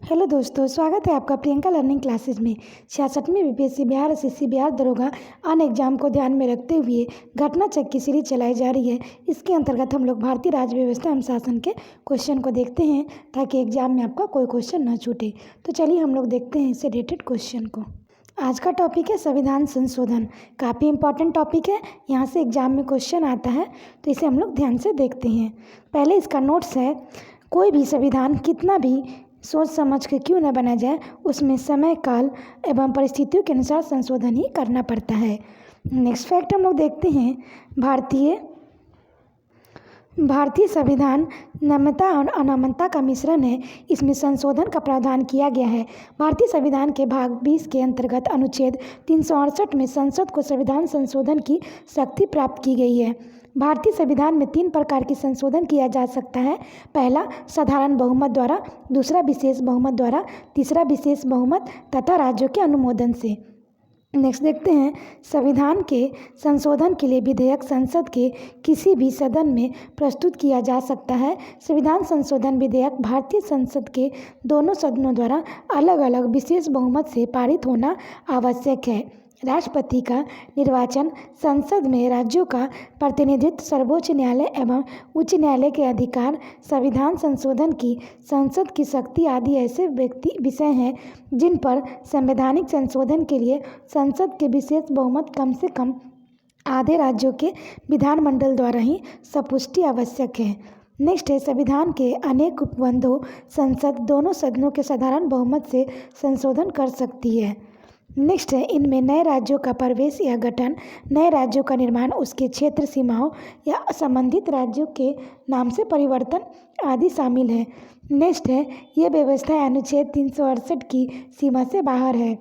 Hello दोस्तों, स्वागत है आपका प्रियंका लर्निंग क्लासेज में। 66वीं बीपीएससी बिहार एसएससी बिहार दरोगा अन एग्जाम को ध्यान में रखते हुए घटना चक्र की सीरीज चलाई जा रही है। इसके अंतर्गत हम लोग भारतीय राज्य व्यवस्था एवं शासन के क्वेश्चन को देखते हैं ताकि एग्जाम में आपका कोई क्वेश्चन न छूटे। तो चलिए हम लोग देखते हैं इससे रिलेटेड क्वेश्चन को। आज का टॉपिक है संविधान संशोधन। काफ़ी इंपॉर्टेंट टॉपिक है, यहाँ से एग्जाम में क्वेश्चन आता है, तो इसे हम लोग ध्यान से देखते हैं। पहले इसका नोट्स है, कोई भी संविधान कितना भी सोच समझ के क्यों न बना जाए, उसमें समय काल एवं परिस्थितियों के अनुसार संशोधन ही करना पड़ता है। नेक्स्ट फैक्ट हम लोग देखते हैं, भारतीय संविधान नम्यता और अनम्यता का मिश्रण है। इसमें संशोधन का प्रावधान किया गया है। भारतीय संविधान के भाग 20 के अंतर्गत अनुच्छेद 368 में संसद को संविधान संशोधन की शक्ति प्राप्त की गई है। भारतीय संविधान में 3 प्रकार की संशोधन किया जा सकता है। पहला साधारण बहुमत द्वारा, दूसरा विशेष बहुमत द्वारा, तीसरा विशेष बहुमत तथा राज्यों के अनुमोदन से। नेक्स्ट देखते हैं, संविधान के संशोधन के लिए विधेयक संसद के किसी भी सदन में प्रस्तुत किया जा सकता है। संविधान संशोधन विधेयक भारतीय संसद के दोनों सदनों द्वारा अलग अलग विशेष बहुमत से पारित होना आवश्यक है। राष्ट्रपति का निर्वाचन, संसद में राज्यों का प्रतिनिधित्व, सर्वोच्च न्यायालय एवं उच्च न्यायालय के अधिकार, संविधान संशोधन की संसद की शक्ति आदि ऐसे विषय हैं जिन पर संवैधानिक संशोधन के लिए संसद के विशेष बहुमत कम से कम आधे राज्यों के विधानमंडल द्वारा ही संपुष्टि आवश्यक है। नेक्स्ट है, संविधान के अनेक उपबंधों संसद दोनों सदनों के साधारण बहुमत से संशोधन कर सकती है। नेक्स्ट है, इनमें नए राज्यों का प्रवेश या गठन, नए राज्यों का निर्माण, उसके क्षेत्र सीमाओं या संबंधित राज्यों के नाम से परिवर्तन आदि शामिल है। नेक्स्ट है, ये व्यवस्था अनुच्छेद 368 की सीमा से बाहर है।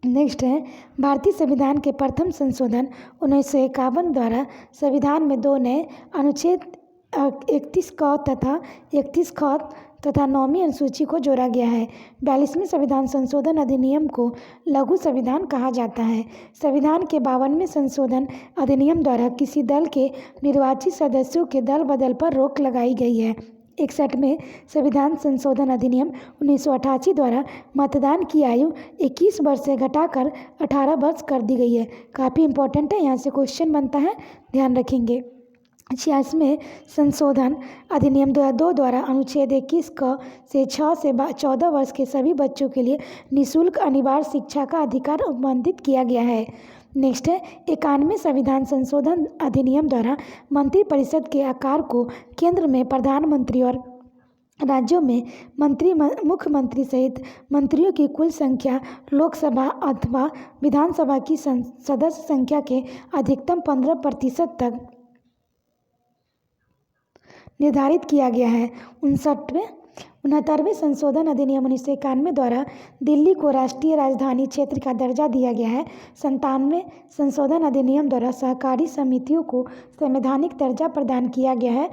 नेक्स्ट है, भारतीय संविधान के प्रथम संशोधन 1951 द्वारा संविधान में 2 नए अनुच्छेद 31 क तथा 31 ख तथा 9वीं अनुसूची को जोड़ा गया है। 42वें संविधान संशोधन अधिनियम को लघु संविधान कहा जाता है। संविधान के 52वें संशोधन अधिनियम द्वारा किसी दल के निर्वाचित सदस्यों के दल बदल पर रोक लगाई गई है। 61वें संविधान संशोधन अधिनियम 1988 द्वारा मतदान की आयु 21 वर्ष से घटाकर 18 वर्ष कर दी गई है। काफ़ी इंपॉर्टेंट है, यहाँ से क्वेश्चन बनता है, ध्यान रखेंगे। 86वें संशोधन अधिनियम 2002 द्वारा अनुच्छेद 21 क से 6 से 14 वर्ष के सभी बच्चों के लिए निःशुल्क अनिवार्य शिक्षा का अधिकार उपबंधित किया गया है। नेक्स्ट है, 91वें संविधान संशोधन अधिनियम द्वारा मंत्रिपरिषद के आकार को केंद्र में प्रधानमंत्री और राज्यों में मुख्यमंत्री सहित मंत्रियों की कुल संख्या लोकसभा अथवा विधानसभा की सदस्य संख्या के अधिकतम 15% तक निर्धारित किया गया है। 69वें संशोधन अधिनियम 1991 द्वारा दिल्ली को राष्ट्रीय राजधानी क्षेत्र का दर्जा दिया गया है। 97वें संशोधन अधिनियम द्वारा सहकारी समितियों को संवैधानिक दर्जा प्रदान किया गया है।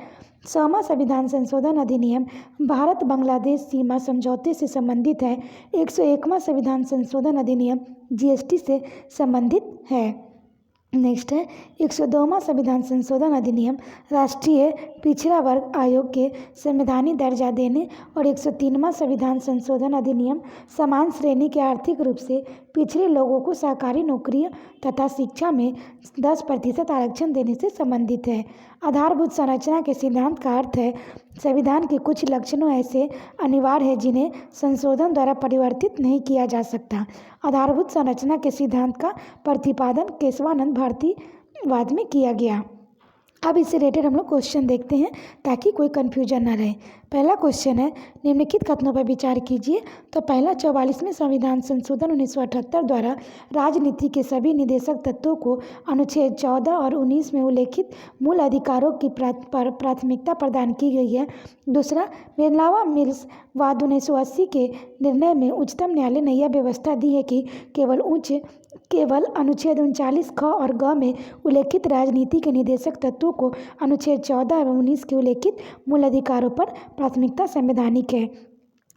100वां संविधान संशोधन अधिनियम भारत बांग्लादेश सीमा समझौते से संबंधित है। 101वां संविधान संशोधन अधिनियम जीएसटी से संबंधित है। नेक्स्ट है, 102वां संविधान संशोधन अधिनियम राष्ट्रीय पिछड़ा वर्ग आयोग के संवैधानिक दर्जा देने और 103वां संविधान संशोधन अधिनियम समान श्रेणी के आर्थिक रूप से पिछड़े लोगों को सरकारी नौकरियों तथा शिक्षा में 10% आरक्षण देने से संबंधित है। आधारभूत संरचना के सिद्धांत का अर्थ है, संविधान के कुछ लक्षणों ऐसे अनिवार्य हैं जिन्हें संशोधन द्वारा परिवर्तित नहीं किया जा सकता। आधारभूत संरचना के सिद्धांत का प्रतिपादन केशवानंद भारतीवाद में किया गया। अब इससे रिलेटेड हम लोग क्वेश्चन देखते हैं ताकि कोई कन्फ्यूजन ना रहे। पहला क्वेश्चन है, निम्नलिखित कथनों पर विचार कीजिए। तो पहला, 44वें संविधान संशोधन 1978 द्वारा राजनीति के सभी निदेशक तत्वों को अनुच्छेद 14 और 19 में उल्लेखित मूल अधिकारों की प्राथमिकता प्रदान की गई है। दूसरा, मेलावा मिल्स वाद 1980 के निर्णय में उच्चतम न्यायालय ने यह व्यवस्था दी है कि केवल अनुच्छेद 39 ख और ग में उल्लेखित राजनीति के निदेशक तत्वों को अनुच्छेद 14 एवं 19 के उल्लेखित मूल अधिकारों पर प्राथमिकता संवैधानिक है।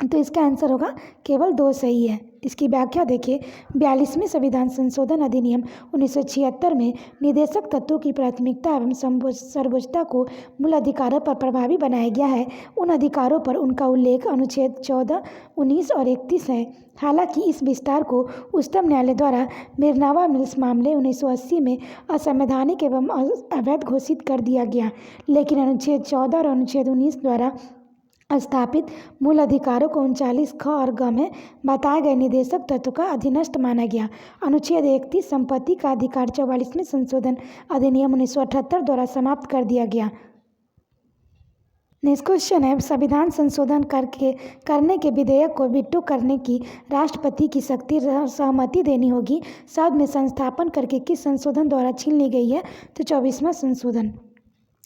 तो इसका आंसर होगा केवल 2 सही है। इसकी व्याख्या देखिए, 42वें संविधान संशोधन अधिनियम 1976 में निदेशक तत्वों की प्राथमिकता एवं सर्वोच्चता को मूल अधिकारों पर प्रभावी बनाया गया है। उन अधिकारों पर उनका उल्लेख अनुच्छेद 14, 19 और 31 है। हालांकि इस विस्तार को उच्चतम न्यायालय द्वारा मिर्नावा मिल्स मामले 1980 में असंवैधानिक एवं अवैध घोषित कर दिया गया, लेकिन अनुच्छेद 14 और अनुच्छेद 19 द्वारा स्थापित मूल अधिकारों को 39 ख और ग में बताए गए निदेशक तत्व का अधीनस्थ माना गया। अनुच्छेद 31 संपत्ति का अधिकार 44वें संशोधन अधिनियम 1978 द्वारा समाप्त कर दिया गया। नेक्स्ट क्वेश्चन है, संविधान संशोधन करने के विधेयक को वीटो करने की राष्ट्रपति की सख्ती सहमति देनी होगी। शब्द में संस्थापन करके किस संशोधन द्वारा छीन ली गई है? तो 24वां संशोधन।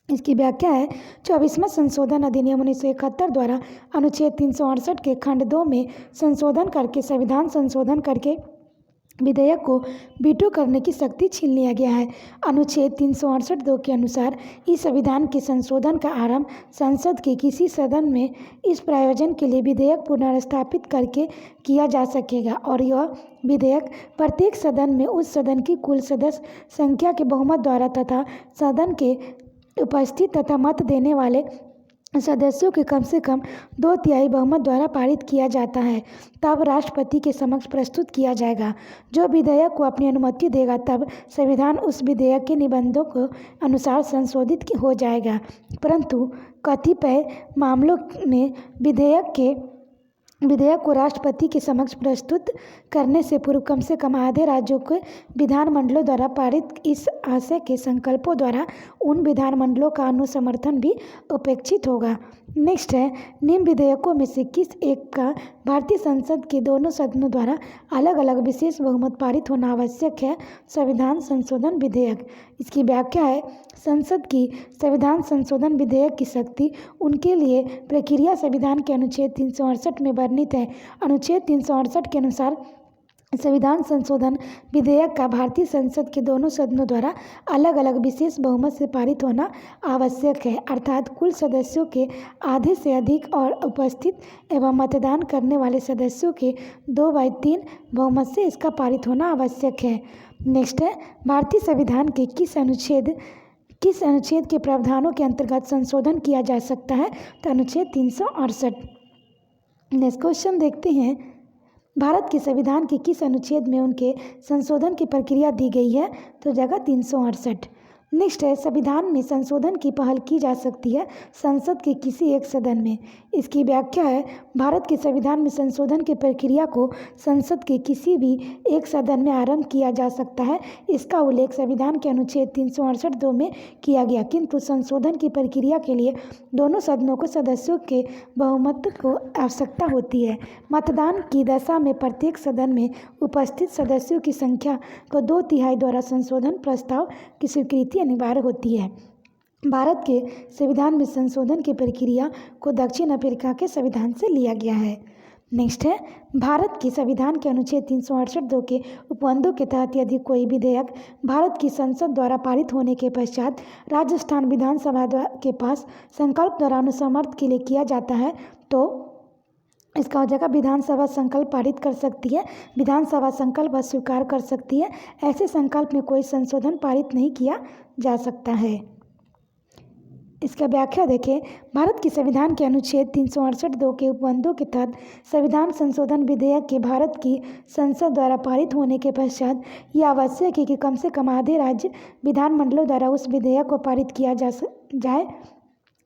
इसकी व्याख्या है, 24वां संशोधन अधिनियम 1971 द्वारा अनुच्छेद 368 के खंड 2 में संशोधन करके संविधान संशोधन करके विधेयक को वीटो करने की शक्ति छीन लिया गया है। अनुच्छेद 368(2) के अनुसार इस संविधान के संशोधन का आरंभ संसद के किसी सदन में इस प्रयोजन के लिए विधेयक पुनर्स्थापित करके किया जा सकेगा और यह विधेयक प्रत्येक सदन में उस सदन की कुल सदस्य संख्या के बहुमत द्वारा तथा सदन के उपस्थित तथा मत देने वाले सदस्यों के कम से कम 2/3 बहुमत द्वारा पारित किया जाता है। तब राष्ट्रपति के समक्ष प्रस्तुत किया जाएगा, जो विधेयक को अपनी अनुमति देगा। तब संविधान उस विधेयक के निबंधों के अनुसार संशोधित हो जाएगा। परंतु कतिपय मामलों में विधेयक को राष्ट्रपति के समक्ष प्रस्तुत करने से पूर्व कम से कम आधे राज्यों के विधानमंडलों द्वारा पारित इस आशय के संकल्पों द्वारा उन विधानमंडलों का अनुसमर्थन भी अपेक्षित होगा। नेक्स्ट है, निम्न विधेयकों में से किस एक का भारतीय संसद के दोनों सदनों द्वारा अलग अलग विशेष बहुमत पारित होना आवश्यक है? संविधान संशोधन विधेयक। इसकी व्याख्या है, संसद की संविधान संशोधन विधेयक की शक्ति उनके लिए प्रक्रिया संविधान के अनुच्छेद 368 में वर्णित है। अनुच्छेद 368 के अनुसार संविधान संशोधन विधेयक का भारतीय संसद के दोनों सदनों द्वारा अलग अलग विशेष बहुमत से पारित होना आवश्यक है, अर्थात कुल सदस्यों के आधे से अधिक और उपस्थित एवं मतदान करने वाले सदस्यों के 2/3 बहुमत से इसका पारित होना आवश्यक है। नेक्स्ट है, भारतीय संविधान के किस अनुच्छेद के प्रावधानों के अंतर्गत संशोधन किया जा सकता है? तो अनुच्छेद 368। नेक्स्ट क्वेश्चन देखते हैं, भारत के संविधान के किस अनुच्छेद में उनके संशोधन की प्रक्रिया दी गई है? तो जगह 368। नेक्स्ट है, संविधान में संशोधन की पहल की जा सकती है संसद के किसी एक सदन में। इसकी व्याख्या है, भारत के संविधान में संशोधन की प्रक्रिया को संसद के किसी भी एक सदन में आरंभ किया जा सकता है। इसका उल्लेख संविधान के अनुच्छेद 368(2) में किया गया, किंतु संशोधन की प्रक्रिया के लिए दोनों सदनों को सदस्यों के बहुमत को आवश्यकता होती है। मतदान की दशा में प्रत्येक सदन में उपस्थित सदस्यों की संख्या को 2/3 द्वारा संशोधन प्रस्ताव की स्वीकृति अनिवार्य होती है। भारत के संविधान में संशोधन की प्रक्रिया को दक्षिण अफ्रीका के संविधान से लिया गया है। नेक्स्ट है, भारत के संविधान के अनुच्छेद 368(2) के उपबंधों के तहत यदि कोई विधेयक भारत की संसद द्वारा पारित होने के पश्चात राजस्थान विधानसभा के पास संकल्प द्वारा अनुसमर्थ के लिए किया जाता है तो इसका हो जाएगा विधानसभा संकल्प पारित कर सकती है, विधानसभा संकल्प अस्वीकार कर सकती है। ऐसे संकल्प में कोई संशोधन पारित नहीं किया जा सकता है। इसका व्याख्या देखें, भारत के संविधान के अनुच्छेद 368(2) के उपबंधों के तहत संविधान संशोधन विधेयक के भारत की संसद द्वारा पारित होने के पश्चात यह आवश्यक है कि कम से कम आधे राज्य विधानमंडलों द्वारा उस विधेयक को पारित किया जाए।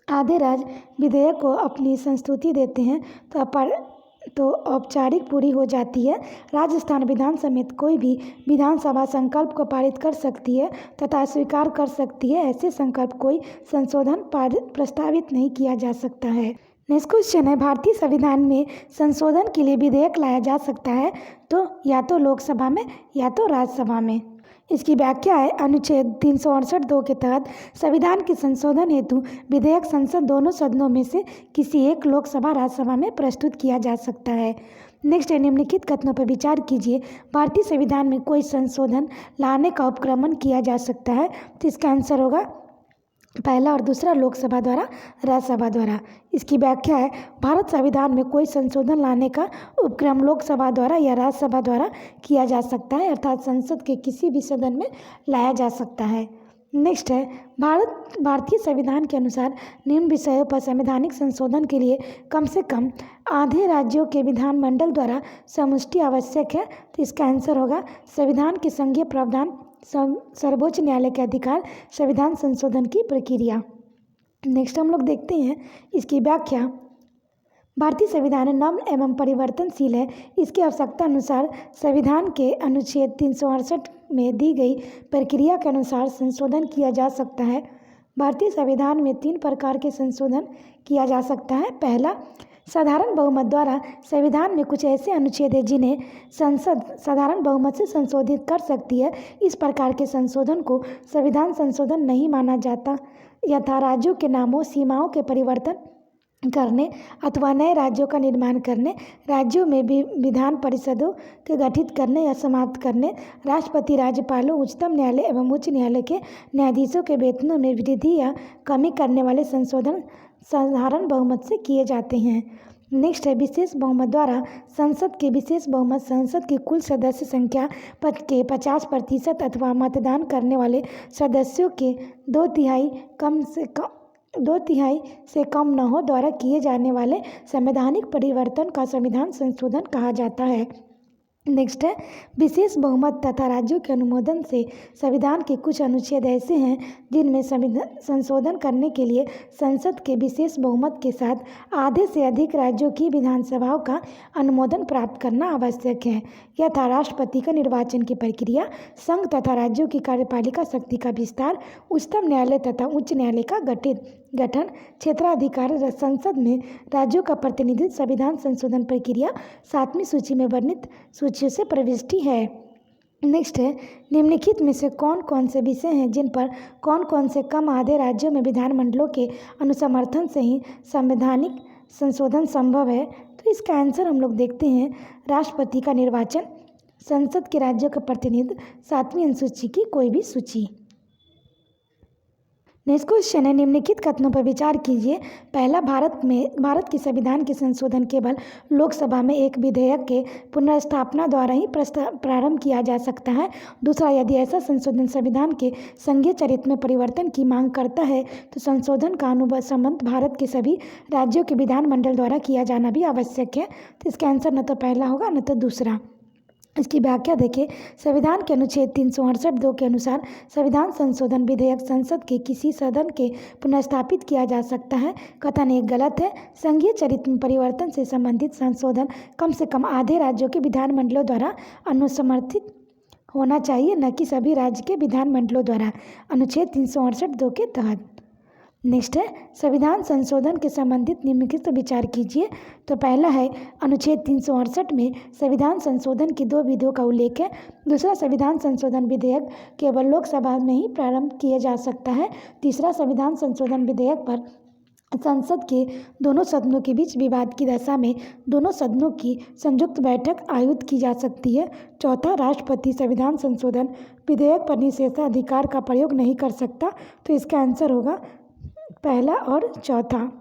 आधे राज्य विधेयक को अपनी संस्तुति देते हैं तो औपचारिक पूरी हो जाती है। राजस्थान विधान समिति कोई भी विधानसभा संकल्प को पारित कर सकती है तथा स्वीकार कर सकती है। ऐसे संकल्प कोई संशोधन प्रस्तावित नहीं किया जा सकता है। नेक्स्ट क्वेश्चन है, भारतीय संविधान में संशोधन के लिए विधेयक लाया जा सकता है तो या तो लोकसभा में या तो राज्यसभा में। इसकी व्याख्या है, अनुच्छेद 368(2) के तहत संविधान के संशोधन हेतु विधेयक संसद दोनों सदनों में से किसी एक लोकसभा राज्यसभा में प्रस्तुत किया जा सकता है। नेक्स्ट है, निम्नलिखित कथनों पर विचार कीजिए। भारतीय संविधान में कोई संशोधन लाने का उपक्रमण किया जा सकता है तो इसका आंसर होगा पहला और दूसरा लोकसभा द्वारा, राज्यसभा द्वारा। इसकी व्याख्या है, भारत संविधान में कोई संशोधन लाने का उपक्रम लोकसभा द्वारा या राज्यसभा द्वारा किया जा सकता है, अर्थात संसद के किसी भी सदन में लाया जा सकता है। नेक्स्ट है, भारतीय संविधान के अनुसार निम्न विषयों पर संवैधानिक संशोधन के लिए कम से कम आधे राज्यों के विधानमंडल द्वारा समष्टि आवश्यक है। तो इसका आंसर होगा संविधान के संघीय प्रावधान, सर्वोच्च न्यायालय के अधिकार, संविधान संशोधन की प्रक्रिया। नेक्स्ट हम लोग देखते हैं इसकी व्याख्या। भारतीय संविधान नम्र एवं परिवर्तनशील है। इसकी आवश्यकता अनुसार संविधान के अनुच्छेद 368 में दी गई प्रक्रिया के अनुसार संशोधन किया जा सकता है। भारतीय संविधान में 3 प्रकार के संशोधन किया जा सकता है। पहला, साधारण बहुमत द्वारा। संविधान में कुछ ऐसे अनुच्छेद हैं जिन्हें संसद साधारण बहुमत से संशोधित कर सकती है। इस प्रकार के संशोधन को संविधान संशोधन नहीं माना जाता। यथा राज्यों के नामों, सीमाओं के परिवर्तन करने अथवा नए राज्यों का निर्माण करने, राज्यों में भी विधान परिषदों के गठित करने या समाप्त करने, राष्ट्रपति, राज्यपालों, उच्चतम न्यायालय एवं उच्च न्यायालय के न्यायाधीशों के वेतनों में वृद्धि या कमी करने वाले संशोधन साधारण बहुमत से किए जाते हैं। नेक्स्ट है, विशेष बहुमत द्वारा। संसद के विशेष बहुमत संसद की कुल सदस्य संख्या के 50% अथवा मतदान करने वाले सदस्यों के 2/3 से कम न हो द्वारा किए जाने वाले संवैधानिक परिवर्तन का संविधान संशोधन कहा जाता है। नेक्स्ट है, विशेष बहुमत तथा राज्यों के अनुमोदन से। संविधान के कुछ अनुच्छेद ऐसे हैं जिनमें संशोधन करने के लिए संसद के विशेष बहुमत के साथ आधे से अधिक राज्यों की विधानसभाओं का अनुमोदन प्राप्त करना आवश्यक है। यथा राष्ट्रपति का निर्वाचन की प्रक्रिया, संघ तथा राज्यों की कार्यपालिका शक्ति का विस्तार, उच्चतम न्यायालय तथा उच्च न्यायालय का गठन, क्षेत्राधिकार, संसद में राज्यों का प्रतिनिधित्व। संविधान संशोधन प्रक्रिया 7वीं सूची में वर्णित सूचियों से प्रविष्टि है। नेक्स्ट है, निम्नलिखित में से कौन कौन से विषय हैं जिन पर कौन कौन से कम आधे राज्यों में विधानमंडलों के अनुसमर्थन से ही संवैधानिक संशोधन संभव है। तो इसका आंसर हम लोग देखते हैं, राष्ट्रपति का निर्वाचन, संसद के राज्यों का प्रतिनिधित्व, 7वीं अनुसूची की कोई भी सूची। नेक्स्ट क्वेश्चन है, निम्नलिखित कथनों पर विचार कीजिए। पहला, भारत के संविधान के संशोधन केवल लोकसभा में एक विधेयक के पुनर्स्थापना द्वारा ही प्रारंभ किया जा सकता है। दूसरा, यदि ऐसा संशोधन संविधान के संघीय चरित्र में परिवर्तन की मांग करता है तो संशोधन का अनुबंध भारत के सभी राज्यों के विधानमंडल द्वारा किया जाना भी आवश्यक है। तो इसका आंसर न तो पहला होगा न तो दूसरा। इसकी व्याख्या देखिए, संविधान के अनुच्छेद 368(2) के अनुसार संविधान संशोधन विधेयक संसद के किसी सदन के पुनर्स्थापित किया जा सकता है। कथन एक गलत है। संघीय चरित्र में परिवर्तन से संबंधित संशोधन कम से कम आधे राज्यों के विधानमंडलों द्वारा अनुसमर्थित होना चाहिए, न कि सभी राज्य के विधानमंडलों द्वारा, अनुच्छेद 368(2) के तहत। नेक्स्ट है, संविधान संशोधन के संबंधित निम्नलिखित पर विचार कीजिए। तो पहला है, अनुच्छेद 368 में संविधान संशोधन की 2 विधियों का उल्लेख है। दूसरा, संविधान संशोधन विधेयक केवल लोकसभा में ही प्रारंभ किया जा सकता है। तीसरा, संविधान संशोधन विधेयक पर संसद के दोनों सदनों के बीच विवाद की दशा में दोनों सदनों की संयुक्त बैठक आयोजित की जा सकती है। चौथा, राष्ट्रपति संविधान संशोधन विधेयक पर निषेधाधिकार का प्रयोग नहीं कर सकता। तो इसका आंसर होगा पहला और चौथा।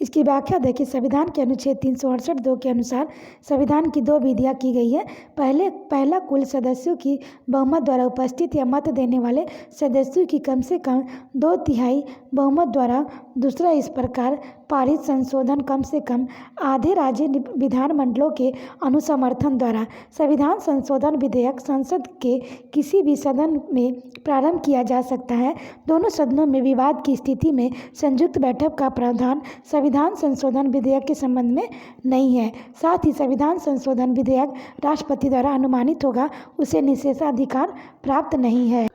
इसकी व्याख्या देखिए, संविधान के अनुच्छेद 368(2) के अनुसार संविधान की 2 विधियाँ की गई है। पहला, कुल सदस्यों की बहुमत द्वारा उपस्थित या मत देने वाले सदस्यों की कम से कम 2/3 बहुमत द्वारा। दूसरा, इस प्रकार पारित संशोधन कम से कम आधे राज्य विधानमंडलों के अनुसमर्थन द्वारा। संविधान संशोधन विधेयक संसद के किसी भी सदन में प्रारंभ किया जा सकता है। दोनों सदनों में विवाद की स्थिति में संयुक्त बैठक का प्रावधान संविधान संशोधन विधेयक के संबंध में नहीं है। साथ ही संविधान संशोधन विधेयक राष्ट्रपति द्वारा अनुमानित होगा, उसे निषेधाधिकार प्राप्त नहीं है।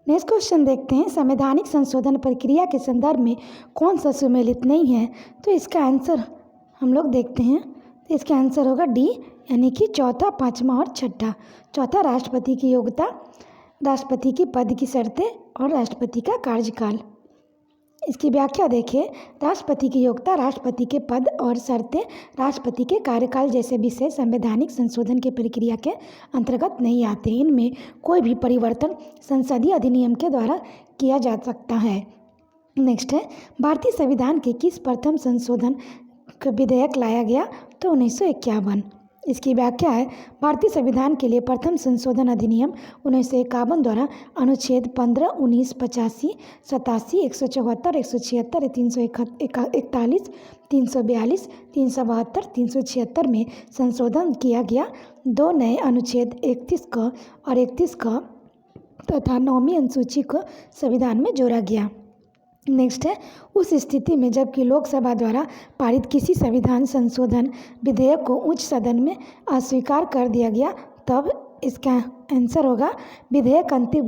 नेक्स्ट क्वेश्चन देखते हैं, संवैधानिक संशोधन प्रक्रिया के संदर्भ में कौन सा सुमेलित नहीं है। तो इसका आंसर हम लोग देखते हैं। तो इसका आंसर होगा डी, यानी कि चौथा, पाँचवा और छठा। चौथा, राष्ट्रपति की योग्यता, राष्ट्रपति की पद की शर्तें और राष्ट्रपति का कार्यकाल। इसकी व्याख्या देखिए। राष्ट्रपति की योग्यता, राष्ट्रपति के पद और शर्तें, राष्ट्रपति के कार्यकाल जैसे विषय संवैधानिक संशोधन की प्रक्रिया के अंतर्गत नहीं आते। इनमें कोई भी परिवर्तन संसदीय अधिनियम के द्वारा किया जा सकता है। नेक्स्ट है, भारतीय संविधान के किस प्रथम संशोधन का विधेयक लाया गया? तो 1951। इसकी व्याख्या है। भारतीय संविधान के लिए प्रथम संशोधन अधिनियम 1951 द्वारा अनुच्छेद 15, 19, 85, 87, 174, 176, 341, 342, 372, 376 में संशोधन किया गया। दो नए अनुच्छेद 31 क और 31 क तथा 9वीं अनुसूची को संविधान में जोड़ा गया। नेक्स्ट है, उस स्थिति में जबकि लोकसभा द्वारा पारित किसी संविधान संशोधन विधेयक को उच्च सदन में अस्वीकार कर दिया गया, तब इसका आंसर होगा विधेयक अंतिम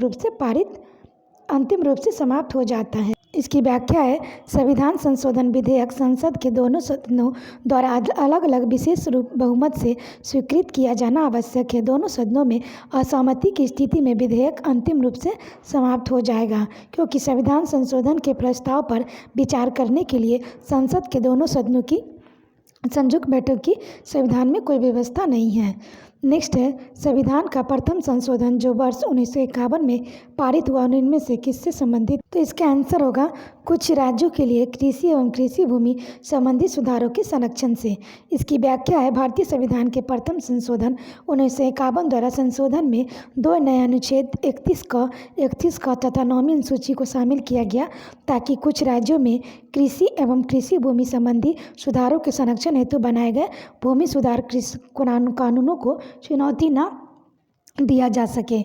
रूप से समाप्त हो जाता है। इसकी व्याख्या है। संविधान संशोधन विधेयक संसद के दोनों सदनों द्वारा अलग अलग विशेष बहुमत से स्वीकृत किया जाना आवश्यक है। दोनों सदनों में असहमति की स्थिति में विधेयक अंतिम रूप से समाप्त हो जाएगा, क्योंकि संविधान संशोधन के प्रस्ताव पर विचार करने के लिए संसद के दोनों सदनों की संयुक्त बैठक की संविधान में कोई व्यवस्था नहीं है। नेक्स्ट है, संविधान का प्रथम संशोधन जो वर्ष 1951 में पारित हुआ, उनमें से किससे संबंधित? तो इसका आंसर होगा कुछ राज्यों के लिए कृषि एवं कृषि भूमि संबंधी सुधारों के संरक्षण से। इसकी व्याख्या है। भारतीय संविधान के प्रथम संशोधन 1951 द्वारा संशोधन में दो नए अनुच्छेद 31 क तथा 9वीं अनुसूची को शामिल किया गया, ताकि कुछ राज्यों में कृषि एवं कृषि भूमि संबंधी सुधारों के संरक्षण हेतु बनाए गए भूमि सुधार कानूनों को चुनौती न दिया जा सके।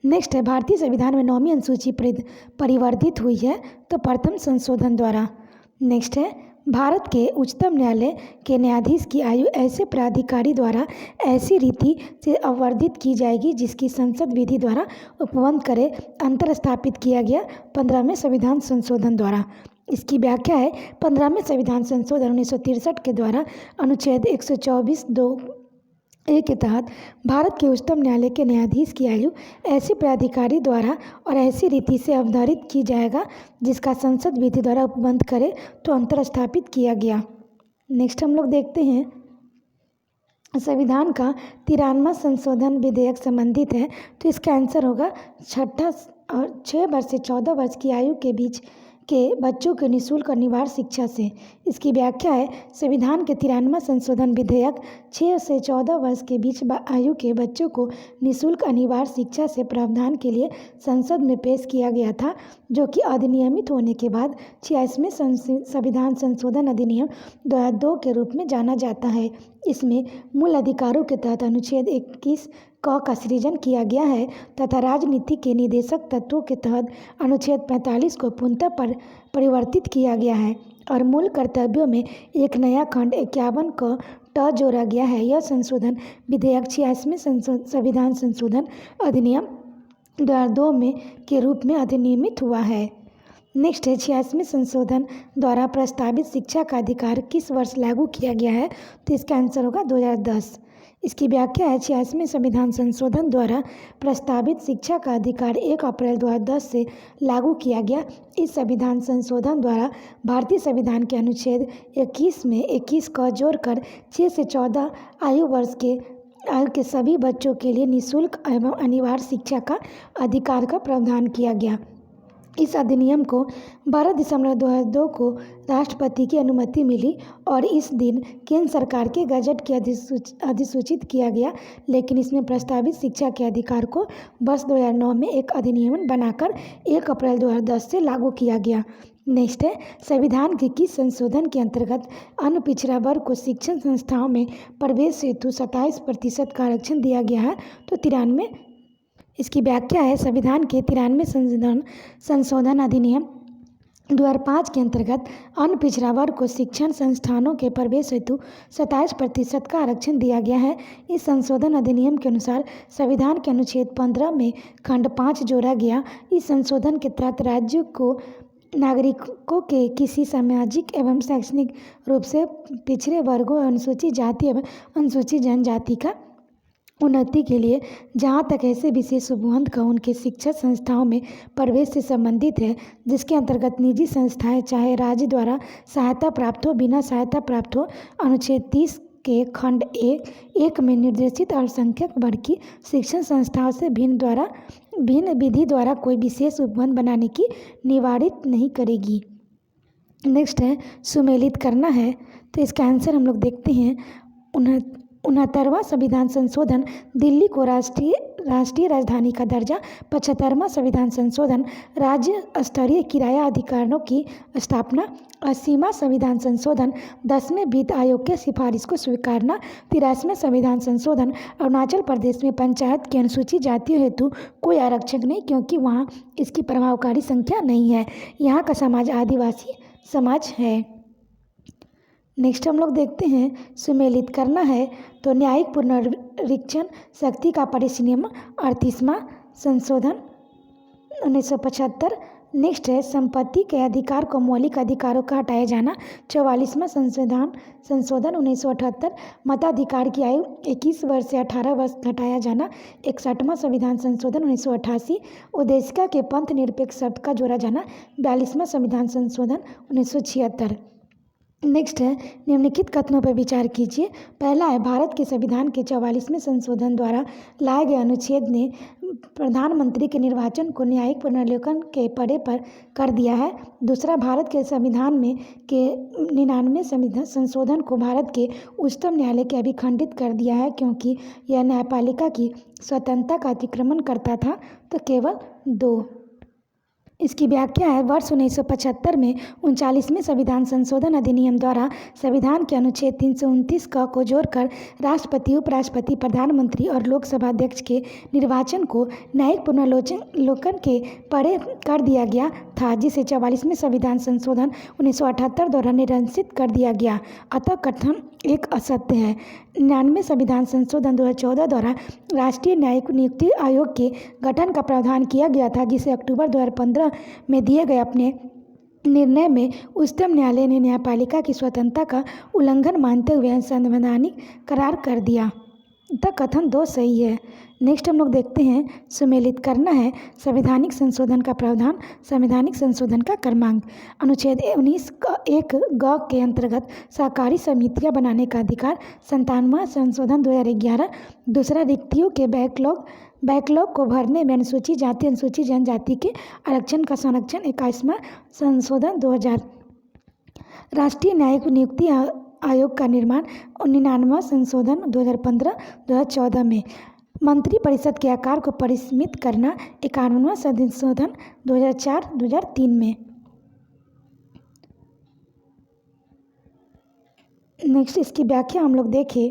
नेक्स्ट है, भारतीय संविधान में 9वीं अनुसूची परिवर्तित हुई है, तो प्रथम संशोधन द्वारा। नेक्स्ट है, भारत के उच्चतम न्यायालय के न्यायाधीश की आयु ऐसे प्राधिकारी द्वारा ऐसी रीति से अववर्धित की जाएगी जिसकी संसद विधि द्वारा उपबंध करे अंतर स्थापित किया गया 15वें संविधान संशोधन द्वारा। इसकी व्याख्या है। 15वें संविधान संशोधन 1963 के द्वारा अनुच्छेद 124(2)(a) के तहत भारत के उच्चतम न्यायालय के न्यायाधीश की आयु ऐसे प्राधिकारी द्वारा और ऐसी रीति से अवधारित की जाएगा जिसका संसद विधि द्वारा उपबंध करे तो अंतर स्थापित किया गया। नेक्स्ट हम लोग देखते हैं, संविधान का 93वां संशोधन विधेयक संबंधित है, तो इसका आंसर होगा 6 वर्ष से 14 वर्ष की आयु के बीच के बच्चों के निःशुल्क अनिवार्य शिक्षा से। इसकी व्याख्या है। संविधान के 93वां संशोधन विधेयक 6 से 14 वर्ष के बीच आयु के बच्चों को निःशुल्क अनिवार्य शिक्षा से प्रावधान के लिए संसद में पेश किया गया था, जो कि अधिनियमित होने के बाद 86वें संविधान संशोधन अधिनियम 2002 के रूप में जाना जाता है। इसमें मूल अधिकारों के तहत अनुच्छेद 21 का सृजन किया गया है तथा राजनीति के निदेशक तत्वों के तहत अनुच्छेद 45 को पुनः परिवर्तित किया गया है और मूल कर्तव्यों में एक नया खंड 51 क जोड़ा गया है। यह संशोधन विधेयक 86वें संविधान संशोधन अधिनियम 2002 में के रूप में अधिनियमित हुआ है। नेक्स्ट है, 86वें संशोधन द्वारा प्रस्तावित शिक्षा का अधिकार किस वर्ष लागू किया गया है? तो इसका आंसर होगा 2010। इसकी व्याख्या है। 86वें संविधान संशोधन द्वारा प्रस्तावित शिक्षा का अधिकार 1 अप्रैल 2010 से लागू किया गया। इस संविधान संशोधन द्वारा भारतीय संविधान के अनुच्छेद 21 में 21 का जोड़कर 6 से 14 आयु के सभी बच्चों के लिए निःशुल्क एवं अनिवार्य शिक्षा का अधिकार का प्रावधान किया गया। इस अधिनियम को 12 दिसंबर 2002 को राष्ट्रपति की अनुमति मिली और इस दिन केंद्र सरकार के गजट के अधिसूचित किया गया, लेकिन इसमें प्रस्तावित शिक्षा के अधिकार को वर्ष 2009 में एक अधिनियम बनाकर 1 अप्रैल 2010 से लागू किया गया। नेक्स्ट है, संविधान के किस संशोधन के अंतर्गत अन्य पिछड़ा वर्ग को शिक्षण संस्थाओं में प्रवेश हेतु 27% का आरक्षण दिया गया है? तो 93। इसकी व्याख्या है। संविधान के 93वें संशोधन अधिनियम 2005 के अंतर्गत अन्य पिछड़ा वर्ग को शिक्षण संस्थानों के प्रवेश हेतु 27% का आरक्षण दिया गया है। इस संशोधन अधिनियम के अनुसार संविधान के अनुच्छेद 15 में खंड 5 जोड़ा गया। इस संशोधन के तहत राज्यों को नागरिकों के किसी सामाजिक एवं शैक्षणिक रूप से पिछड़े वर्गों, अनुसूचित जाति एवं अनुसूचित जनजाति का उन्नति के लिए, जहाँ तक ऐसे विशेष उपबंध का उनके शिक्षा संस्थाओं में प्रवेश से संबंधित है, जिसके अंतर्गत निजी संस्थाएं चाहे राज्य द्वारा सहायता प्राप्त हो, बिना सहायता प्राप्त हो, अनुच्छेद 30 के खंड 1 में निर्देशित अल्पसंख्यक वर्ग की शिक्षण संस्थाओं से भिन्न विधि द्वारा कोई विशेष उपबंध बनाने की निवारित नहीं करेगी। नेक्स्ट है सुमेलित करना है, तो इसका आंसर हम लोग देखते हैं 69वां संविधान संशोधन दिल्ली को राष्ट्रीय राजधानी का दर्जा, 75वां संविधान संशोधन राज्य स्तरीय किराया अधिकारियों की स्थापना, 80वां संविधान संशोधन 10वें वित्त आयोग के सिफारिश को स्वीकारना, 83वां संविधान संशोधन अरुणाचल प्रदेश में पंचायत की अनुसूचित जातियों हेतु कोई आरक्षण नहीं, क्योंकि वहाँ इसकी प्रभावकारी संख्या नहीं है। यहाँ का समाज आदिवासी समाज है। नेक्स्ट हम लोग देखते हैं सुमेलित करना है, तो न्यायिक पुनरीक्षण शक्ति का परिनियम 38वां संशोधन 1975। नेक्स्ट है संपत्ति के अधिकार को मौलिक अधिकारों का हटाया जाना, 44वां संशोधन 1978। मताधिकार की आयु 21 वर्ष से 18 वर्ष घटाया जाना, 61वां संविधान संशोधन 1988। उद्देशिका के पंथ निरपेक्ष शब्द का जोड़ा जाना, 42वां संविधान संशोधन 1976। नेक्स्ट है निम्नलिखित कथनों पर विचार कीजिए। पहला है भारत के संविधान के 44वें संशोधन द्वारा लाए गए अनुच्छेद ने प्रधानमंत्री के निर्वाचन को न्यायिक पुनर्विलोकन के पड़े पर कर दिया है। दूसरा, भारत के संविधान में के 99वें संशोधन को भारत के उच्चतम न्यायालय के अभिखंडित कर दिया है, क्योंकि यह न्यायपालिका की स्वतंत्रता का अतिक्रमण करता था। तो केवल 2। इसकी व्याख्या है वर्ष 1975 में 39वें संविधान संशोधन अधिनियम द्वारा संविधान के अनुच्छेद 329 को जोड़कर राष्ट्रपति, उपराष्ट्रपति, प्रधानमंत्री और लोकसभा अध्यक्ष के निर्वाचन को न्यायिक पुनर्विलोकन के पड़े कर दिया गया था, जिसे 44वें संविधान संशोधन 1978 द्वारा निरंकित कर दिया गया। अतः कथन एक असत्य है। 99वें संविधान संशोधन 2014 द्वारा राष्ट्रीय न्यायिक नियुक्ति आयोग के गठन का प्रावधान किया गया था, जिसे अक्टूबर 2015 में दिए गए अपने निर्णय में उच्चतम न्यायालय ने न्यायपालिका की स्वतंत्रता का उल्लंघन मानते हुए असंवैधानिक करार कर दिया। तो कथन 2 सही है। नेक्स्ट हम लोग देखते हैं सुमेलित करना है संवैधानिक संशोधन का प्रावधान, संवैधानिक संशोधन का क्रमांक। अनुच्छेद 19(1) ग के अंतर्गत सहकारी समितियां बनाने का अधिकार, 57वां संशोधन 2011। दूसरा, रिक्तियों के बैकलॉग को भरने में अनुसूचित जाति, अनुसूचित जनजाति के आरक्षण का संरक्षण, 21वां संशोधन 2000। राष्ट्रीय न्यायिक नियुक्ति आयोग का निर्माण, 99वां संशोधन 2015-2014 में। मंत्रिपरिषद के आकार को परिमित करना, 51वां संशोधन 2004-2003 में। नेक्स्ट इसकी व्याख्या हम लोग देखें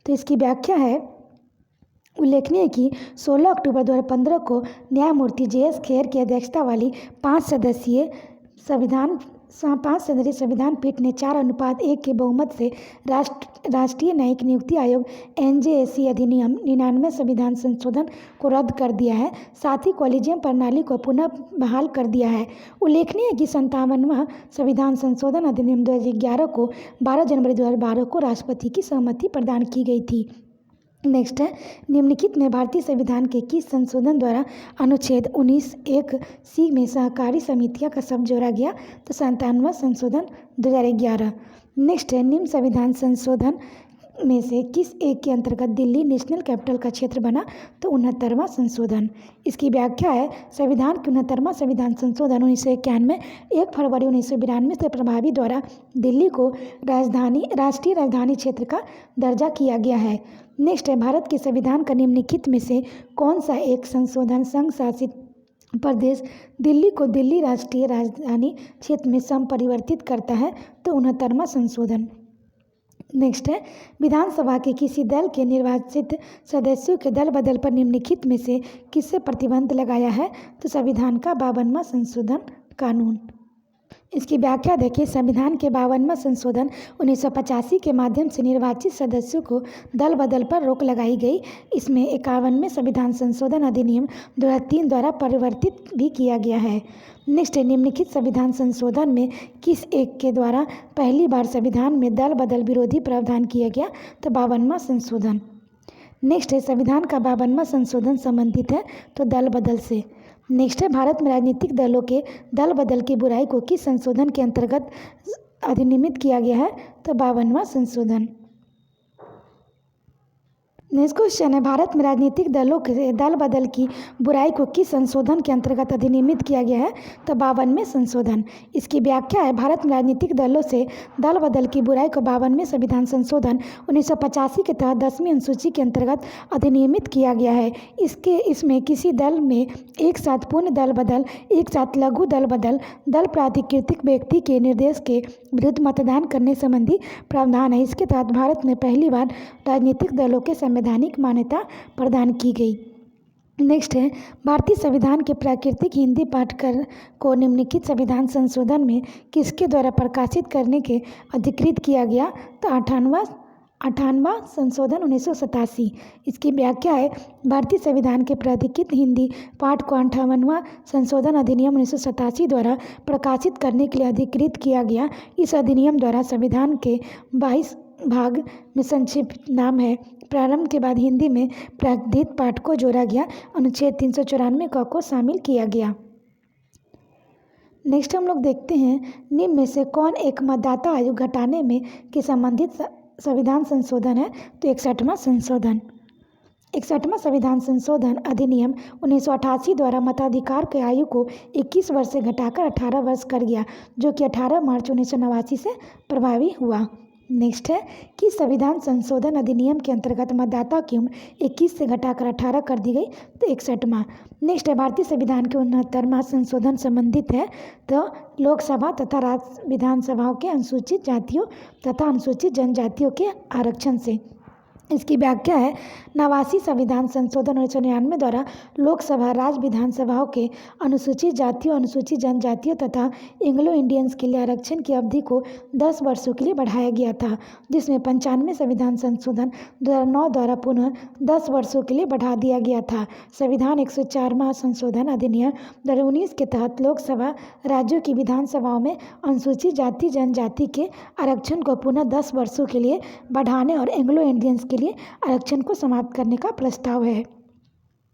तो इसकी व्याख्या है उल्लेखनीय है कि 16 अक्टूबर 2015 को न्यायमूर्ति JS खेर की अध्यक्षता वाली 5 सदस्यीय संविधान पीठ ने 4:1 के बहुमत से राष्ट्रीय न्यायिक नियुक्ति आयोग NJSC अधिनियम 99वें संविधान संशोधन को रद्द कर दिया है, साथ ही कॉलेजियम प्रणाली को पुनः बहाल कर दिया है। उल्लेखनीय है कि 57वां संविधान संशोधन अधिनियम 2011 को 12 जनवरी 2012 को राष्ट्रपति की सहमति प्रदान की गई थी। नेक्स्ट है निम्नलिखित में भारतीय संविधान के किस संशोधन द्वारा अनुच्छेद 19(1) में सहकारी समितियां का शब्द जोड़ा गया? तो 57वां संशोधन 2011। नेक्स्ट है निम्न संविधान संशोधन में से किस एक के अंतर्गत दिल्ली नेशनल कैपिटल का क्षेत्र बना? तो 69वां संशोधन। इसकी व्याख्या है संविधान के 69वां संविधान संशोधन 1991 1 फरवरी 1992 से प्रभावी द्वारा दिल्ली को राष्ट्रीय राजधानी क्षेत्र का दर्जा किया गया है। नेक्स्ट है भारत के संविधान का निम्नलिखित में से कौन सा एक संशोधन संघ शासित प्रदेश दिल्ली को दिल्ली राष्ट्रीय राजधानी क्षेत्र में संपरिवर्तित करता है? तो 69वां संशोधन। नेक्स्ट है विधानसभा के किसी दल के निर्वाचित सदस्यों के दल बदल पर निम्नलिखित में से किससे प्रतिबंध लगाया है? तो संविधान का 52वां संशोधन कानून। इसकी व्याख्या देखिए संविधान के 52वां संशोधन 1985 के माध्यम से निर्वाचित सदस्यों को दल बदल पर रोक लगाई गई। इसमें 51वें संविधान संशोधन अधिनियम 2003 द्वारा परिवर्तित भी किया गया है। नेक्स्ट है निम्नलिखित संविधान संशोधन में किस एक के द्वारा पहली बार संविधान में दल बदल विरोधी प्रावधान किया गया? तो 52वां संशोधन। नेक्स्ट है संविधान का 52वां संशोधन संबंधित है तो दल बदल से। नेक्स्ट है भारत में राजनीतिक दलों के दल बदल की बुराई को किस संशोधन के अंतर्गत अधिनियमित किया गया है तो 52वां संशोधन। नेक्स्ट क्वेश्चन है भारत में राजनीतिक दलों के दल बदल की बुराई को किस संशोधन के अंतर्गत अधिनियमित किया गया है तो 52वें संशोधन। इसकी व्याख्या है भारत में राजनीतिक दलों से दल बदल की बुराई को 52वें संविधान संशोधन 1985 के तहत 10वीं अनुसूची के अंतर्गत अधिनियमित किया गया है। इसमें किसी दल में एक साथ पूर्ण दल बदल, एक साथ लघु दल बदल, दल प्राधिकृतिक व्यक्ति के निर्देश के विरुद्ध मतदान करने संबंधी प्रावधान है। इसके तहत भारत में पहली बार राजनीतिक दलों के संवैधानिक मान्यता प्रदान की गई। नेक्स्ट है भारतीय संविधान के प्राकृतिक हिंदी पाठ्यक्रम को निम्नलिखित संविधान संशोधन में किसके द्वारा प्रकाशित करने के अधिकृत किया गया तो 58वां संशोधन 1987। इसकी व्याख्या है भारतीय संविधान के प्राधिकृत हिंदी पाठ को 58वां संशोधन अधिनियम 1987 द्वारा प्रकाशित करने के लिए अधिकृत किया गया। इस अधिनियम द्वारा संविधान के 22 भाग में संक्षिप्त नाम है प्रारंभ के बाद हिंदी में प्राकृतिक पाठ को जोड़ा गया। अनुच्छेद 394 क को शामिल किया गया। नेक्स्ट हम लोग देखते हैं निम्न में से कौन एक मतदाता आयु घटाने में के संबंधित संविधान संशोधन है तो 61वां संशोधन। 61वां संविधान संशोधन अधिनियम 1988 द्वारा मताधिकार के आयु को 21 वर्ष से घटाकर 18 वर्ष कर गया जो कि 18 मार्च 1989 से प्रभावी हुआ। नेक्स्ट है कि संविधान संशोधन अधिनियम के अंतर्गत मतदाता की उम्र 21 से घटाकर 18 कर दी गई तो 61वां। नेक्स्ट है भारतीय संविधान के 69वां संशोधन संबंधित है तो लोकसभा तथा राज्य विधानसभाओं के अनुसूचित जातियों तथा अनुसूचित जनजातियों के आरक्षण से। इसकी व्याख्या है 89 संविधान संशोधन 1999 द्वारा लोकसभा राज्य विधानसभाओं के अनुसूचित जातियों, अनुसूचित जनजातियों तथा एंग्लो इंडियंस के लिए आरक्षण की अवधि को 10 वर्षों के लिए बढ़ाया गया था, जिसमें 95 संविधान संशोधन 2009 द्वारा पुनः 10 वर्षों के लिए बढ़ा दिया गया था। संविधान 104वां संशोधन अधिनियम 2019 के तहत लोकसभा राज्यों की विधानसभाओं में अनुसूचित जाति जनजाति के आरक्षण को पुनः 10 वर्षों के लिए बढ़ाने और एंग्लो इंडियंस के लिए आरक्षण को समाप्त करने का प्रस्ताव है।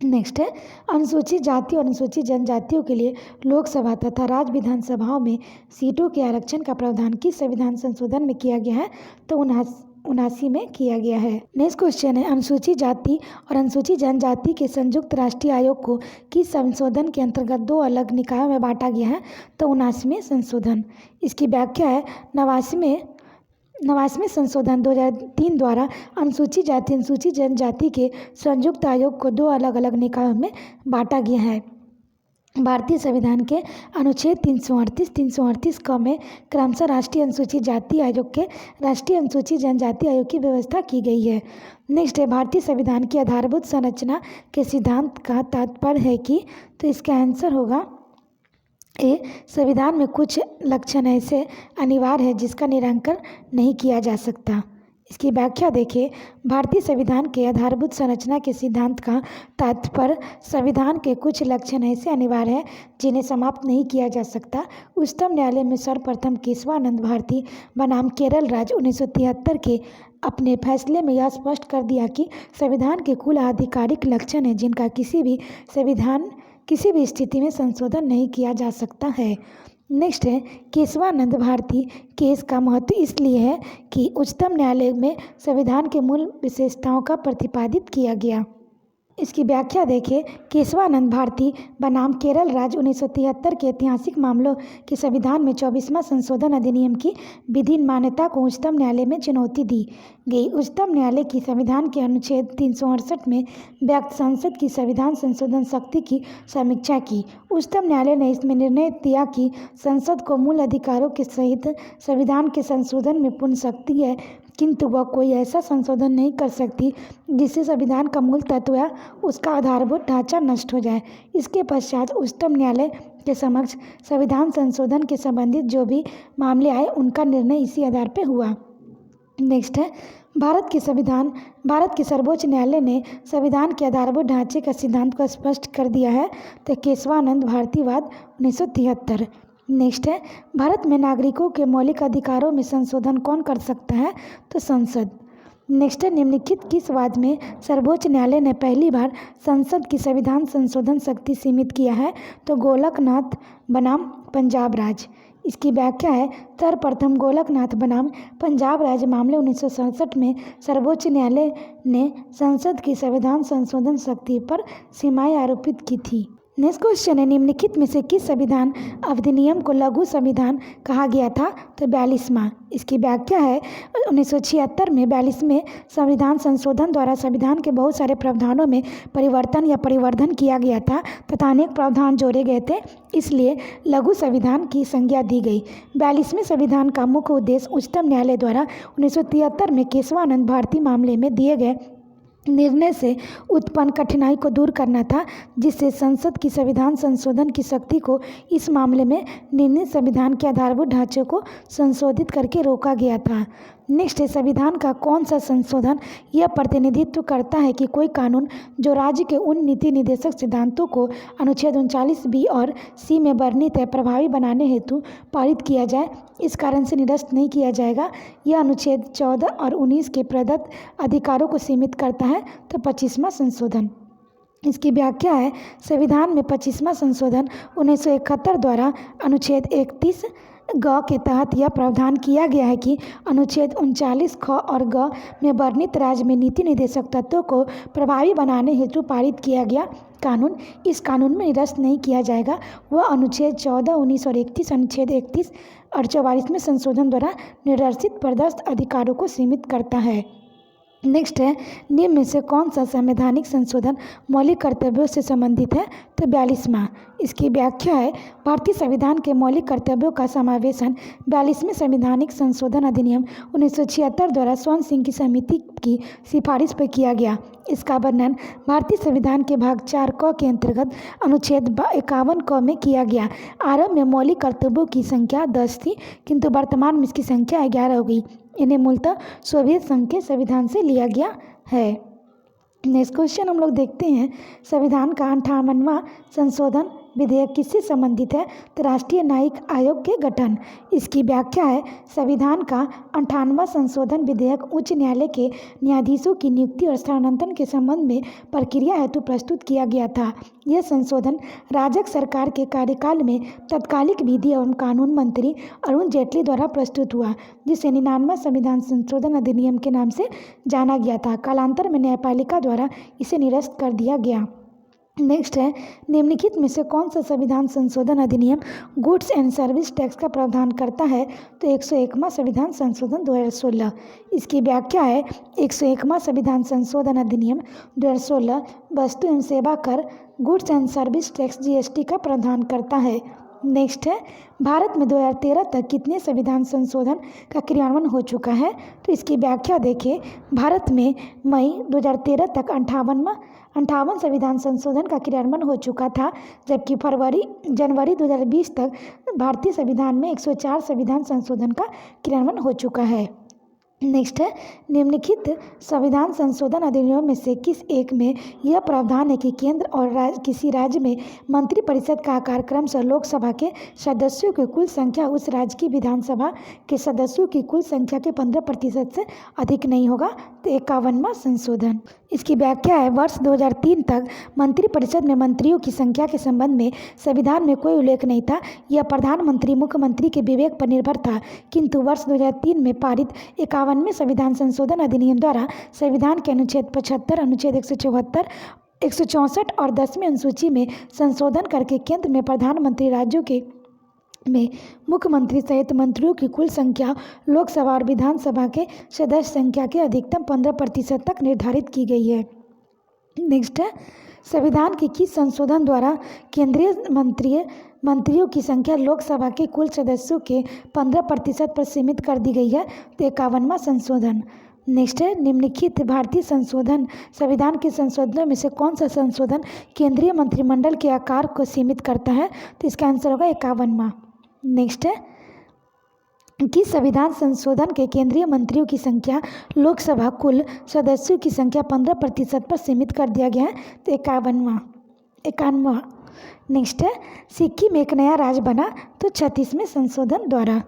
नेक्स्ट है अनुसूचित जाति और अनुसूचित जनजातियों के लिए लोकसभा तथा राज्य विधानसभाओं में सीटों के आरक्षण का प्रावधान किस संविधान संशोधन में किया गया है तो 79 में किया गया है। नेक्स्ट क्वेश्चन है अनुसूचित जाति और अनुसूचित जनजाति के संयुक्त राष्ट्रीय आयोग को किस संशोधन के अंतर्गत 2 अलग निकायों में बांटा गया है तो 79वें संशोधन। इसकी व्याख्या है 89वें संशोधन 2003 द्वारा अनुसूचित जाति अनुसूचित जनजाति के संयुक्त आयोग को 2 अलग अलग निकायों में बांटा गया है। भारतीय संविधान के अनुच्छेद 338 क में क्रमशः राष्ट्रीय अनुसूचित जाति आयोग के राष्ट्रीय अनुसूचित जनजाति आयोग की व्यवस्था की गई है। नेक्स्ट है भारतीय संविधान की आधारभूत संरचना के सिद्धांत का तात्पर्य है कि तो इसका आंसर होगा ए संविधान में कुछ लक्षण ऐसे अनिवार्य है जिसका निराकरण नहीं किया जा सकता। इसकी व्याख्या देखिए भारतीय संविधान के आधारभूत संरचना के सिद्धांत का तात्पर्य संविधान के कुछ लक्षण ऐसे अनिवार्य हैं जिन्हें समाप्त नहीं किया जा सकता। उच्चतम न्यायालय में सर्वप्रथम केशवानंद भारती बनाम केरल राज्य 1973 के अपने फैसले में यह स्पष्ट कर दिया कि संविधान के कुल आधिकारिक लक्षण हैं जिनका किसी भी स्थिति में संशोधन नहीं किया जा सकता है। नेक्स्ट है केशवानंद भारती केस का महत्व इसलिए है कि उच्चतम न्यायालय में संविधान के मूल विशेषताओं का प्रतिपादित किया गया। इसकी व्याख्या देखिए केशवानंद भारती बनाम केरल राज्य 1973 के ऐतिहासिक मामलों के संविधान में 24वां संशोधन अधिनियम की विधिन मान्यता को उच्चतम न्यायालय में चुनौती दी गई। उच्चतम न्यायालय की संविधान के अनुच्छेद 368 में व्यक्त संसद की संविधान संशोधन शक्ति की समीक्षा की। उच्चतम न्यायालय ने इसमें निर्णय दिया कि संसद को मूल अधिकारों के सहित संविधान के संशोधन में पूर्ण शक्ति है, किंतु वह कोई ऐसा संशोधन नहीं कर सकती जिससे संविधान का मूल तत्व या उसका आधारभूत ढांचा नष्ट हो जाए। इसके पश्चात उच्चतम न्यायालय के समक्ष संविधान संशोधन के संबंधित जो भी मामले आए उनका निर्णय इसी आधार पर हुआ। नेक्स्ट है भारत के सर्वोच्च न्यायालय ने संविधान के आधारभूत ढांचे का सिद्धांत को स्पष्ट कर दिया है तो केशवानंद भारतीवाद 1973। नेक्स्ट है भारत में नागरिकों के मौलिक अधिकारों में संशोधन कौन कर सकता है तो संसद। नेक्स्ट है, निम्नलिखित किस राज्य में सर्वोच्च न्यायालय ने पहली बार संसद की संविधान संशोधन शक्ति सीमित किया है? तो गोलकनाथ बनाम पंजाब राज्य। इसकी व्याख्या है, सर्वप्रथम गोलकनाथ बनाम पंजाब राज्य मामले 1967 में सर्वोच्च न्यायालय ने संसद की संविधान संशोधन शक्ति पर सीमाएं आरोपित की थी। नेक्स्ट क्वेश्चन है, निम्नलिखित में से किस संविधान अधिनियम को लघु संविधान कहा गया था? तो 42वां। इसकी व्याख्या है, 1976 में 42वें संविधान संशोधन द्वारा संविधान के बहुत सारे प्रावधानों में परिवर्तन या परिवर्धन किया गया था तथा अनेक प्रावधान जोड़े गए थे, इसलिए लघु संविधान की संज्ञा दी गई। 42वें संविधान का मुख्य उद्देश्य उच्चतम न्यायालय द्वारा 1973 में केशवानंद भारती मामले में दिए गए निर्णय से उत्पन्न कठिनाई को दूर करना था, जिससे संसद की संविधान संशोधन की शक्ति को इस मामले में निर्णीत संविधान के आधारभूत ढांचे को संशोधित करके रोका गया था। नेक्स्ट है, संविधान का कौन सा संशोधन यह प्रतिनिधित्व करता है कि कोई कानून जो राज्य के उन नीति निर्देशक सिद्धांतों को अनुच्छेद 39B और C में वर्णित है प्रभावी बनाने हेतु पारित किया जाए, इस कारण से निरस्त नहीं किया जाएगा। यह अनुच्छेद 14 और 19 के प्रदत्त अधिकारों को सीमित करता है। तो 25वां संशोधन। इसकी व्याख्या है, संविधान में 25वां संशोधन 1971 द्वारा अनुच्छेद 31 ग के तहत यह प्रावधान किया गया है कि अनुच्छेद 39 ख और ग में वर्णित राज्य में नीति निर्देशक तत्वों को प्रभावी बनाने हेतु पारित किया गया कानून इस कानून में निरस्त नहीं किया जाएगा। वह अनुच्छेद 14, 19 और 31 अनुच्छेद 31 और 44 में संशोधन द्वारा निर्देशित प्रदत्त अधिकारों को सीमित करता है। नेक्स्ट है, निम्न में से कौन सा संवैधानिक संशोधन मौलिक कर्तव्यों से संबंधित है? तो 42वां। इसकी व्याख्या है, भारतीय संविधान के मौलिक कर्तव्यों का समावेशन 42वें संवैधानिक संशोधन अधिनियम 1976 द्वारा स्वर्ण सिंह की समिति की सिफारिश पर किया गया। इसका वर्णन भारतीय संविधान के भाग 4 क के अंतर्गत अनुच्छेद 51 क में किया गया। आरंभ में मौलिक कर्तव्यों की संख्या 10 थी, किंतु वर्तमान में इसकी संख्या 11 हो गई। इन्हें मूलतः सोवियत संघ के संविधान से लिया गया है। नेक्स्ट क्वेश्चन हम लोग देखते हैं, संविधान का 58वां संशोधन विधेयक किससे संबंधित है? तो राष्ट्रीय न्यायिक आयोग के गठन। इसकी व्याख्या है, संविधान का 58वां संशोधन विधेयक उच्च न्यायालय के न्यायाधीशों की नियुक्ति और स्थानांतरण के संबंध में प्रक्रिया हेतु प्रस्तुत किया गया था। यह संशोधन राजग सरकार के कार्यकाल में तत्कालिक विधि एवं कानून मंत्री अरुण जेटली द्वारा प्रस्तुत हुआ, जिसे 99वां संविधान संशोधन अधिनियम के नाम से जाना गया था। कालांतर में न्यायपालिका द्वारा इसे निरस्त कर दिया गया। नेक्स्ट है, निम्नलिखित में से कौन सा संविधान संशोधन अधिनियम गुड्स एंड सर्विस टैक्स का प्रावधान करता है? तो 101वां संविधान संशोधन 2016। इसकी व्याख्या है, 101वां संविधान संशोधन अधिनियम 2016 वस्तु एवं सेवा कर goods and service tax GST का प्रावधान करता है। नेक्स्ट है, भारत में 2013 तक कितने संविधान संशोधन का क्रियान्वयन हो चुका है? तो इसकी व्याख्या देखिए, भारत में मई 2013 तक 58 संविधान संशोधन का क्रियान्वयन हो चुका था, जबकि जनवरी 2020 तक भारतीय संविधान में 104 संविधान संशोधन का क्रियान्वयन हो चुका है। नेक्स्ट है, निम्नलिखित संविधान संशोधन अधिनियम में से किस एक में यह प्रावधान है कि केंद्र और किसी राज्य में मंत्रिपरिषद का आकार क्रमशः लोकसभा के सदस्यों की कुल संख्या उस राज्य की विधानसभा के सदस्यों की कुल संख्या के 15% से अधिक नहीं होगा? तो 51वां संशोधन। इसकी व्याख्या है, वर्ष 2003 तक मंत्रिपरिषद में मंत्रियों की संख्या के संबंध में संविधान में कोई उल्लेख नहीं था। यह प्रधानमंत्री मुख्यमंत्री के विवेक पर निर्भर था, किंतु वर्ष 2003 में पारित 51वें संविधान संशोधन अधिनियम द्वारा संविधान के अनुच्छेद 75, अनुच्छेद 174, 164 और 10वें अनुसूची में संशोधन करके केंद्र में प्रधानमंत्री, राज्यों के में मुख्यमंत्री सहित मंत्रियों की कुल संख्या लोकसभा और विधानसभा के सदस्य संख्या के अधिकतम 15% तक निर्धारित की गई है। नेक्स्ट है, संविधान के किस संशोधन द्वारा केंद्रीय मंत्रियों की संख्या लोकसभा के कुल सदस्यों के 15% पर सीमित कर दी गई है? तो 51वां संशोधन। नेक्स्ट है, निम्नलिखित भारतीय संविधान के संशोधनों में से कौन सा संशोधन केंद्रीय मंत्रिमंडल के आकार को सीमित करता है? तो इसका आंसर होगा 51वां। नेक्स्ट है, किस संविधान संशोधन के केंद्रीय मंत्रियों की संख्या लोकसभा कुल सदस्यों की संख्या 15% पर सीमित कर दिया गया है? तो 51वां। नेक्स्ट है, सिक्किम एक नया राज्य बना तो 36वें संशोधन द्वारा।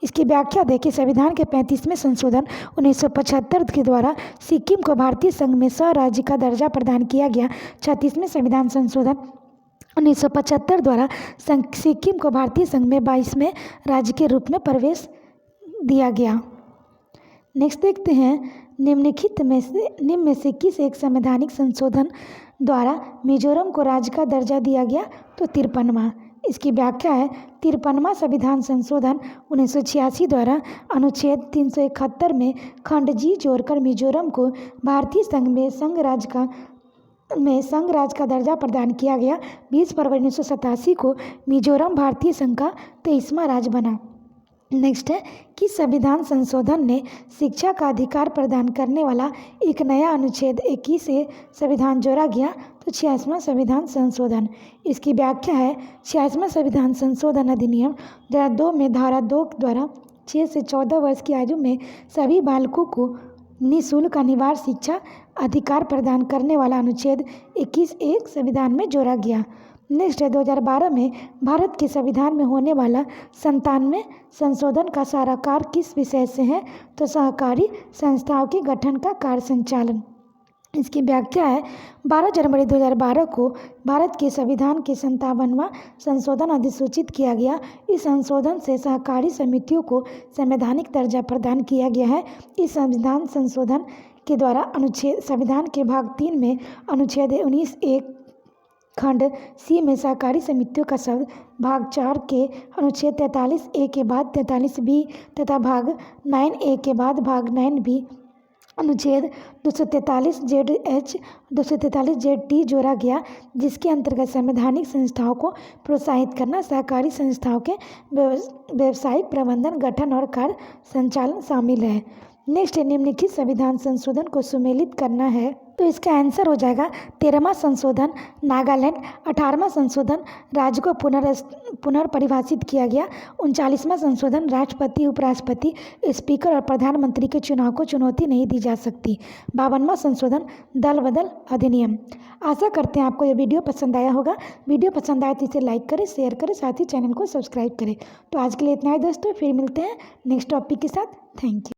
इसकी व्याख्या देखिए। संविधान के 35वें संशोधन 1975 के द्वारा सिक्किम को भारतीय संघ में स्वराज्य का दर्जा प्रदान किया गया। 36वें संविधान संशोधन 1975 द्वारा सिक्किम को भारतीय संघ में 22वें राज्य के रूप में प्रवेश दिया गया। नेक्स्ट देखते हैं, निम्न में से किस एक संवैधानिक संशोधन द्वारा मिजोरम को राज्य का दर्जा दिया गया? तो 53वां। इसकी व्याख्या है, 53वां संविधान संशोधन 1986 द्वारा अनुच्छेद 371 में खंड जी जोड़कर मिजोरम को भारतीय संघ में संघ राज्य का दर्जा प्रदान किया गया। 20 फरवरी 1987 को मिजोरम भारतीय संघ का 23वां राज्य बना। नेक्स्ट है, किस संविधान संशोधन ने शिक्षा का अधिकार प्रदान करने वाला एक नया अनुच्छेद 21 से संविधान जोड़ा गया? तो 86वां संविधान संशोधन। इसकी व्याख्या है, 86वां संविधान संशोधन अधिनियम 2002 में धारा 2 द्वारा 6 से 14 वर्ष की आयु में सभी बालकों को निःशुल्क अनिवार्य शिक्षा अधिकार प्रदान करने वाला अनुच्छेद 21(1) संविधान में जोड़ा गया। नेक्स्ट है, 2012 में भारत के संविधान में होने वाला 97वें संशोधन का साराकार किस विषय से है? तो सहकारी संस्थाओं के गठन का कार्य संचालन। इसकी व्याख्या है, 12 जनवरी 2012 को भारत के संविधान के 57वां संशोधन अधिसूचित किया गया। इस संशोधन से सहकारी समितियों को संवैधानिक दर्जा प्रदान किया गया है। इस संविधान संशोधन के द्वारा संविधान के भाग 3 में अनुच्छेद 19(1) खंड सी में सहकारी समितियों का शब्द भाग 4 के अनुच्छेद 43(a) के बाद 43(b) तथा भाग 9(a) के बाद भाग 9(b) अनुच्छेद 243(z)(h) 243(z)(t) जोड़ा गया, जिसके अंतर्गत संवैधानिक संस्थाओं को प्रोत्साहित करना, सहकारी संस्थाओं के व्यावसायिक प्रबंधन, गठन और कार्य संचालन शामिल है। नेक्स्ट, निम्नलिखित संविधान संशोधन को सुमेलित करना है। तो इसका आंसर हो जाएगा 13वां संशोधन नागालैंड, 18वां संशोधन राज्य को पुनर्परिभाषित किया गया, 39वां संशोधन राष्ट्रपति, उपराष्ट्रपति, स्पीकर और प्रधानमंत्री के चुनाव को चुनौती नहीं दी जा सकती, 52वां संशोधन दल बदल अधिनियम। आशा करते हैं आपको ये वीडियो पसंद आया होगा। वीडियो पसंद आए तो इसे लाइक करें, शेयर करें, साथ ही चैनल को सब्सक्राइब करें। तो आज के लिए इतना ही दोस्तों, फिर मिलते हैं नेक्स्ट टॉपिक के साथ। Thank you.